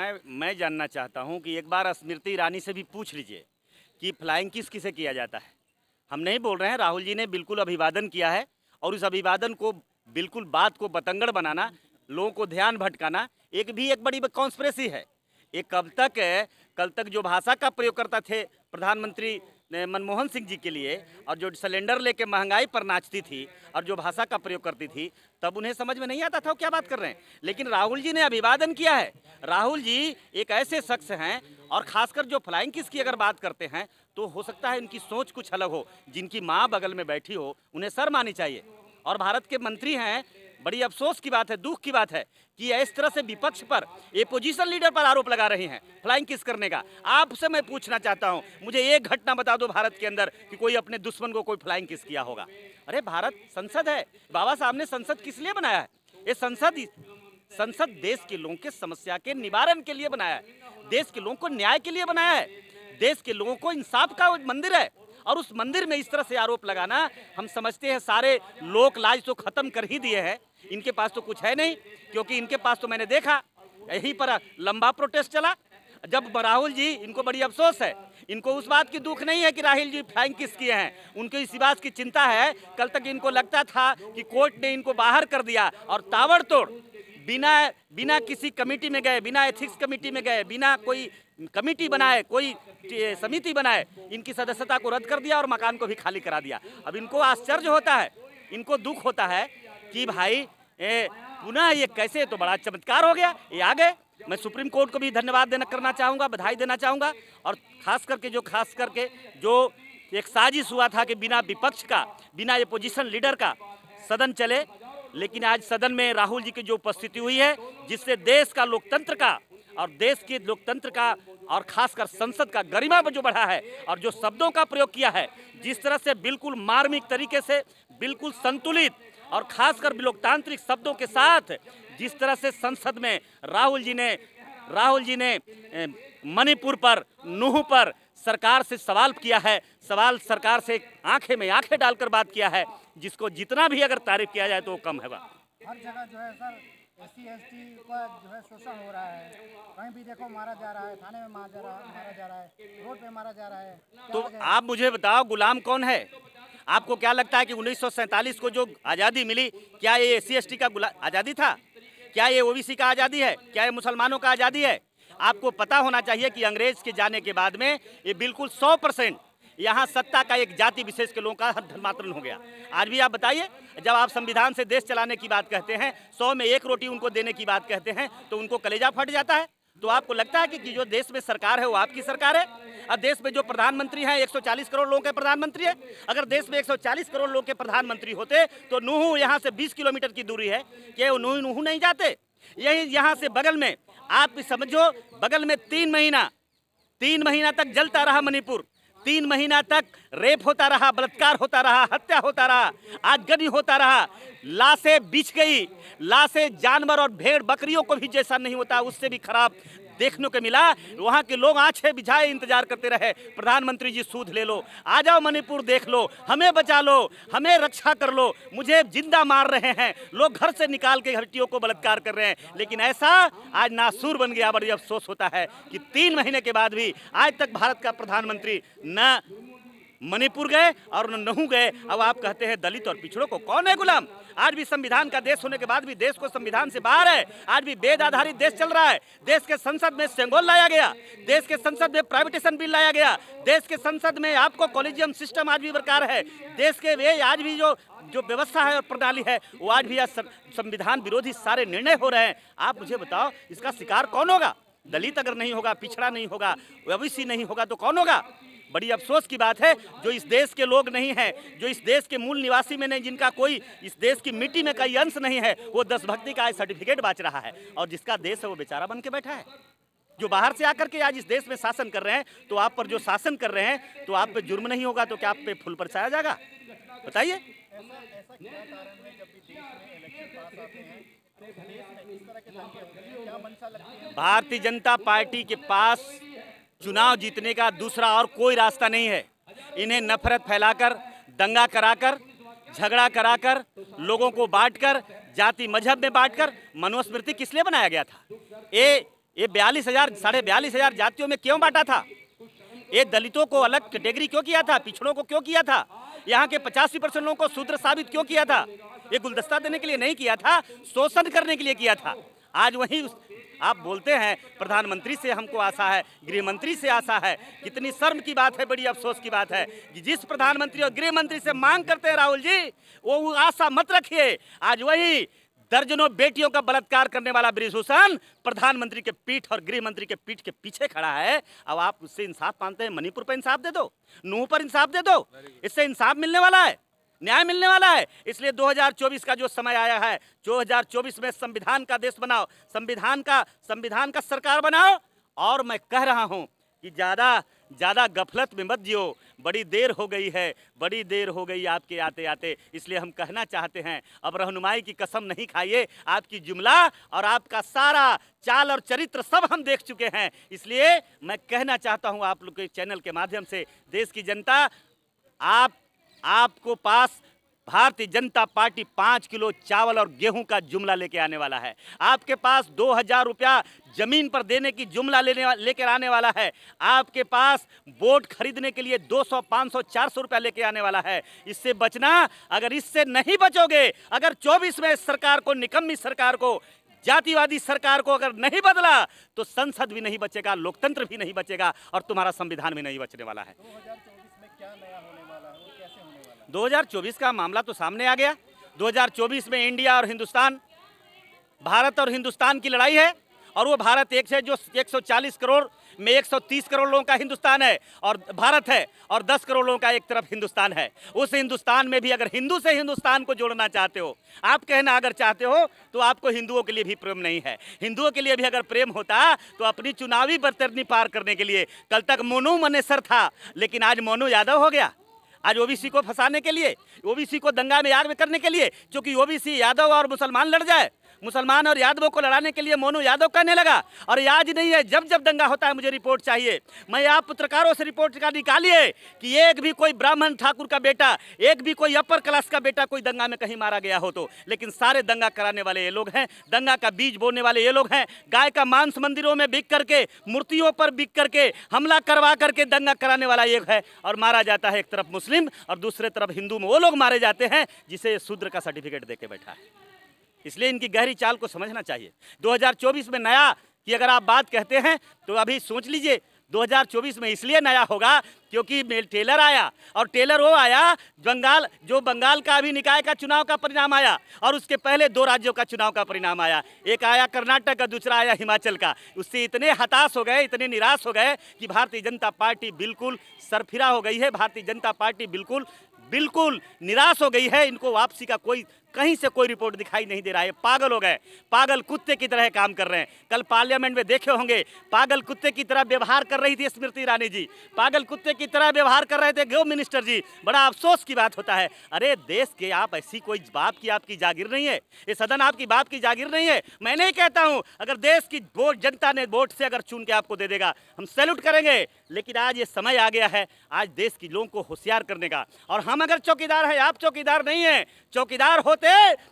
मैं जानना चाहता हूं कि एक बार स्मृति ईरानी से भी पूछ लीजिए कि फ्लाइंग किस किसे किया जाता है। हम नहीं बोल रहे हैं, राहुल जी ने बिल्कुल अभिवादन किया है और उस अभिवादन को बिल्कुल बात को बतंगड़ बनाना, लोगों को ध्यान भटकाना एक बड़ी कॉन्स्पिरेसी है। ये कल तक जो भाषा का प्रयोग करता थे प्रधानमंत्री मनमोहन सिंह जी के लिए, और जो सिलेंडर लेके महंगाई पर नाचती थी और जो भाषा का प्रयोग करती थी, तब उन्हें समझ में नहीं आता था वो क्या बात कर रहे हैं। लेकिन राहुल जी ने अभिवादन किया है। राहुल जी एक ऐसे शख्स हैं, और खासकर जो फ्लाइंग किस की अगर बात करते हैं तो हो सकता है इनकी सोच कुछ अलग हो। जिनकी माँ बगल में बैठी हो उन्हें शर्म आनी चाहिए। और भारत के मंत्री हैं, बड़ी अफसोस की बात है, दुख की बात है कि इस तरह से विपक्ष पर, अपोजिशन लीडर पर आरोप लगा रही हैं फ्लाइंग किस करने का। आपसे मैं पूछना चाहता हूं, मुझे एक घटना बता दो भारत के अंदर कि कोई अपने दुश्मन को कोई फ्लाइंग किस किया होगा। अरे भारत संसद है, बाबा साहब ने संसद किस लिए बनाया है? ये संसद देश के लोगों के समस्या के निवारण के लिए बनाया है, देश के लोगों को न्याय के लिए बनाया है, देश के लोगों को इंसाफ का मंदिर है। और उस मंदिर में इस तरह से आरोप लगाना, हम समझते हैं सारे लोक लाज तो खत्म कर ही दिए हैं। इनके पास तो कुछ है नहीं, क्योंकि इनके पास तो मैंने देखा यहीं पर लंबा प्रोटेस्ट चला। जब राहुल जी, इनको बड़ी अफसोस है, इनको उस बात की दुख नहीं है कि राहुल जी फ्लाइंग किस किए हैं, उनको इसी बात की चिंता है। कल तक इनको लगता था कि कोर्ट ने इनको बाहर कर दिया और ताबड़तोड़ बिना किसी कमेटी में गए, बिना एथिक्स कमेटी में गए, बिना कोई कमेटी बनाए, कोई समिति बनाए, इनकी सदस्यता को रद्द कर दिया और मकान को भी खाली करा दिया। अब इनको आश्चर्य होता है, इनको दुख होता है कि भाई पुनः ये कैसे, तो बड़ा चमत्कार हो गया, ये आ गए। मैं सुप्रीम कोर्ट को भी धन्यवाद करना चाहूँगा, बधाई देना चाहूँगा। और खास करके जो एक साजिश हुआ था कि बिना विपक्ष का, बिना अपोजिशन लीडर का सदन चले, लेकिन आज सदन में राहुल जी की जो उपस्थिति हुई है, जिससे देश का लोकतंत्र का और देश के लोकतंत्र का और खासकर संसद का गरिमा पर जो बढ़ा है, और जो शब्दों का प्रयोग किया है, जिस तरह से बिल्कुल मार्मिक तरीके से, बिल्कुल संतुलित और खासकर लोकतांत्रिक शब्दों के साथ जिस तरह से संसद में राहुल जी ने मणिपुर पर, नूह पर सरकार से सवाल किया है, सवाल सरकार से आंखें में आंखें डालकर बात किया है, जिसको जितना भी अगर तारीफ किया जाए तो वो कम है। हर जगह जो है सर SC/ST का जो है शोषण हो रहा है, कहीं भी देखो मारा जा रहा है, थाने में मारा जा रहा है, रोड पे मारा जा रहा है। तो आप मुझे बताओ, गुलाम कौन है? आपको क्या लगता है कि 1947 को जो आज़ादी मिली, क्या ये SC/ST का आज़ादी था? क्या ये OBC का आज़ादी है? क्या ये मुसलमानों का आज़ादी है? आपको पता होना चाहिए कि अंग्रेज के जाने के बाद में ये बिल्कुल 100% यहाँ सत्ता का एक जाति विशेष के लोगों का धर्मांतरण हो गया। आज भी आप बताइए, जब आप संविधान से देश चलाने की बात कहते हैं, 100 में 1 रोटी उनको देने की बात कहते हैं, तो उनको कलेजा फट जाता है। तो आपको लगता है कि जो देश में सरकार है वो आपकी सरकार है? और देश में जो प्रधानमंत्री हैं 140 करोड़ लोगों के प्रधानमंत्री है। अगर देश में 140 करोड़ लोगों के प्रधानमंत्री होते तो नूह यहाँ से 20 किलोमीटर की दूरी है, क्या वो नूह नहीं जाते? यही यहाँ से बगल में, आप समझो, बगल में 3 महीना तक जलता रहा मणिपुर, 3 महीना तक रेप होता रहा, बलात्कार होता रहा, हत्या होता रहा, आगजनी होता रहा, लाशें बिछ गई, लाशें जानवर और भेड़ बकरियों को भी जैसा नहीं होता उससे भी खराब देखने को मिला। वहाँ के लोग आंखें बिछाए इंतजार करते रहे, प्रधानमंत्री जी सूद ले लो, आ जाओ मणिपुर देख लो, हमें बचा लो, हमें रक्षा कर लो, मुझे जिंदा मार रहे हैं लोग, घर से निकाल के हड्डियों को बलात्कार कर रहे हैं। लेकिन ऐसा आज नासूर बन गया। बड़ी अफसोस होता है कि 3 महीने के बाद भी आज तक भारत का प्रधानमंत्री न मणिपुर गए और न नहू गए। अब आप कहते हैं दलित और पिछड़ों को कौन है गुलाम? आज भी संविधान का देश होने के बाद भी देश को संविधान से बाहर है। आज भी वेद आधारित देश चल रहा है। देश के संसद में सेंगोल लाया गया, देश के संसद में प्राइवेटेशन बिल लाया गया, देश के संसद में आपको कॉलेजियम सिस्टम आज भी बरकरार है। देश के वे आज भी जो व्यवस्था है और प्रणाली है वो आज भी संविधान विरोधी सारे निर्णय हो रहे हैं। आप मुझे बताओ, इसका शिकार कौन होगा? दलित अगर नहीं होगा, पिछड़ा नहीं होगा, OBC नहीं होगा तो कौन होगा? बड़ी अफसोस की बात है, जो इस देश के लोग नहीं हैं, जो इस देश के मूल निवासी में नहीं, जिनका कोई इस देश की मिट्टी में कोई अंश नहीं है, वो देशभक्ति का सर्टिफिकेट बांट रहा है। और जिसका देश है वो बेचारा बन के बैठा है। जो बाहर से आकर के आज इस देश में शासन कर रहे हैं, तो आप पर जो शासन कर रहे हैं, तो आप पे जुर्म नहीं होगा तो क्या आप पे फूल बरसाया जाएगा? बताइए। भारतीय जनता पार्टी के पास चुनाव जीतने का दूसरा और कोई रास्ता नहीं है। इन्हें नफरत फैलाकर, दंगा कराकर, झगड़ा कराकर, लोगों को बांटकर, जाति मजहब में बांटकर, मनुस्मृति किस लिए बनाया गया था? ये 42,000 42,500 जातियों में क्यों बांटा था? ये दलितों को अलग कैटेगरी क्यों किया था? पिछड़ों को क्यों किया था? यहाँ के 85% लोगों को शूद्र साबित क्यों किया था? ये गुलदस्ता देने के लिए नहीं किया था, शोषण करने के लिए किया था। आज वही आप बोलते हैं प्रधानमंत्री से हमको आशा है, गृह मंत्री से आशा है। कितनी शर्म की बात है, बड़ी अफसोस की बात है कि जिस प्रधानमंत्री और गृह मंत्री से मांग करते हैं राहुल जी, वो आशा मत रखिए। आज वही दर्जनों बेटियों का बलात्कार करने वाला बृजभूषण प्रधानमंत्री के पीठ और गृह मंत्री के पीठ के पीछे खड़ा है। अब आप उससे इंसाफ मांगते हैं? मणिपुर पर इंसाफ दे दो, नूह पर इंसाफ दे दो, इससे इंसाफ मिलने वाला है, न्याय मिलने वाला है। इसलिए 2024 का जो समय आया है, 2024 में संविधान का देश बनाओ, संविधान का सरकार बनाओ। और मैं कह रहा हूं कि ज़्यादा गफलत में मत जियो। बड़ी देर हो गई है, बड़ी देर हो गई आपके आते आते। इसलिए हम कहना चाहते हैं, अब रहनुमाई की कसम नहीं खाइए। आपकी जुमला और आपका सारा चाल और चरित्र सब हम देख चुके हैं। इसलिए मैं कहना चाहता हूं आप लोग के चैनल के माध्यम से, देश की जनता, आपको पास भारतीय जनता पार्टी 5 किलो चावल और गेहूं का जुमला लेके आने वाला है। आपके पास 2,000 रुपया जमीन पर देने की जुमला लेकर आने वाला है। आपके पास वोट खरीदने के लिए 200, 500, 400 रुपया लेके आने वाला है। इससे बचना, अगर इससे नहीं बचोगे, अगर 24 में सरकार को, निकम्मी सरकार को, जातिवादी सरकार को अगर नहीं बदला, तो संसद भी नहीं बचेगा, लोकतंत्र भी नहीं बचेगा और तुम्हारा संविधान भी नहीं बचने वाला है। 2024 में क्या नया होने वाला है और कैसे होने वाला है? 2024 का मामला तो सामने आ गया। 2024 में इंडिया और हिंदुस्तान, भारत और हिंदुस्तान की लड़ाई है। और वो भारत एक है जो 140 करोड़ में 130 करोड़ लोगों का हिंदुस्तान है और भारत है, और 10 करोड़ लोगों का एक तरफ हिंदुस्तान है। उस हिंदुस्तान में भी अगर हिंदू से हिंदुस्तान को जोड़ना चाहते हो, आप कहना अगर चाहते हो, तो आपको हिंदुओं के लिए भी प्रेम नहीं है। हिंदुओं के लिए भी अगर प्रेम होता तो अपनी चुनावी बरतरनी पार करने के लिए, कल तक मोनू मनेसर था, लेकिन आज मोनू यादव हो गया। आज ओबीसी को फंसाने के लिए, ओबीसी को दंगा में आग में करने के लिए, क्योंकि ओबीसी यादव और मुसलमान लड़ जाए, मुसलमान और यादवों को लड़ाने के लिए मोनू यादव कहने लगा। और आज नहीं है, जब जब दंगा होता है मुझे रिपोर्ट चाहिए। मैं आप पत्रकारों से रिपोर्ट का निकालिए कि एक भी कोई ब्राह्मण ठाकुर का बेटा, एक भी कोई अपर क्लास का बेटा कोई दंगा में कहीं मारा गया हो तो। लेकिन सारे दंगा कराने वाले ये लोग हैं, दंगा का बीज बोने वाले ये लोग हैं। गाय का मांस मंदिरों में बिक करके, मूर्तियों पर बिक करके, हमला करवा करके दंगा कराने वाला एक है, और मारा जाता है एक तरफ मुस्लिम और दूसरे तरफ हिंदू में वो लोग मारे जाते हैं जिसे शूद्र का सर्टिफिकेट देके बैठा है। इसलिए इनकी गहरी चाल को समझना चाहिए। 2024 में नया की अगर आप बात कहते हैं तो अभी सोच लीजिए, 2024 में इसलिए नया होगा क्योंकि टेलर आया, और टेलर वो आया बंगाल का अभी निकाय का चुनाव का परिणाम आया, और उसके पहले 2 राज्यों का चुनाव का परिणाम आया। एक आया कर्नाटक का, दूसरा आया हिमाचल का। उससे इतने हताश हो गए, इतने निराश हो गए कि भारतीय जनता पार्टी बिल्कुल सरफिरा हो गई है। भारतीय जनता पार्टी बिल्कुल निराश हो गई है। इनको वापसी का कहीं से कोई रिपोर्ट दिखाई नहीं दे रहा है। पागल हो गए, पागल कुत्ते की तरह काम कर रहे हैं। कल पार्लियामेंट में देखे होंगे, पागल कुत्ते की तरह व्यवहार कर रही थी स्मृति ईरानी जी, पागल कुत्ते की तरह व्यवहार कर रहे थे गृह मिनिस्टर जी। बड़ा अफसोस की बात होता है। अरे देश के आप ऐसी कोई बाप की आपकी जागीर नहीं है, ये सदन आपकी बाप की जागीर नहीं है। मैं नहीं कहता हूँ, अगर देश की वोट जनता ने वोट से अगर चुन के आपको दे देगा, हम सैल्यूट करेंगे। लेकिन आज ये समय आ गया है आज देश की लोगों को होशियार करने का। और हम अगर चौकीदार हैं, आप चौकीदार नहीं हैं। चौकीदार होते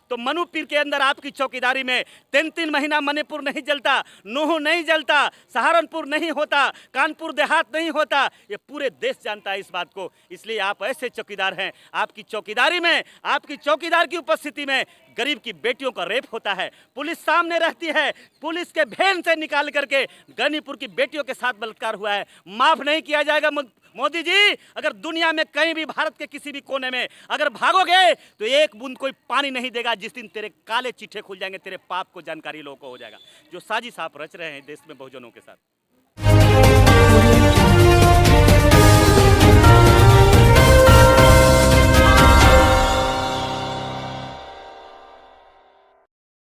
तो मनु पीर के अंदर आपकी चौकीदारी में 3-3 महीना मणिपुर नहीं जलता, नूह नहीं जलता, सहारनपुर नहीं होता, कानपुर देहात नहीं होता। ये पूरे देश जानता है इस बात को। इसलिए आप ऐसे चौकीदार हैं, आपकी चौकीदारी में, आपकी चौकीदार की उपस्थिति में गरीब की बेटियों का रेप होता है। पुलिस सामने रहती है, पुलिस के भेन से निकाल करके गनीपुर की बेटियों के साथ बलात्कार हुआ है। माफ नहीं किया जाएगा मोदी जी। अगर दुनिया में कहीं भी, भारत के किसी भी कोने में अगर भागोगे तो एक बूंद कोई पानी नहीं देगा। जिस दिन तेरे काले चिट्ठे खुल जाएंगे, तेरे पाप को जानकारी लोगों को हो जाएगा, जो साजिश आप रच रहे हैं देश में बहुजनों के साथ।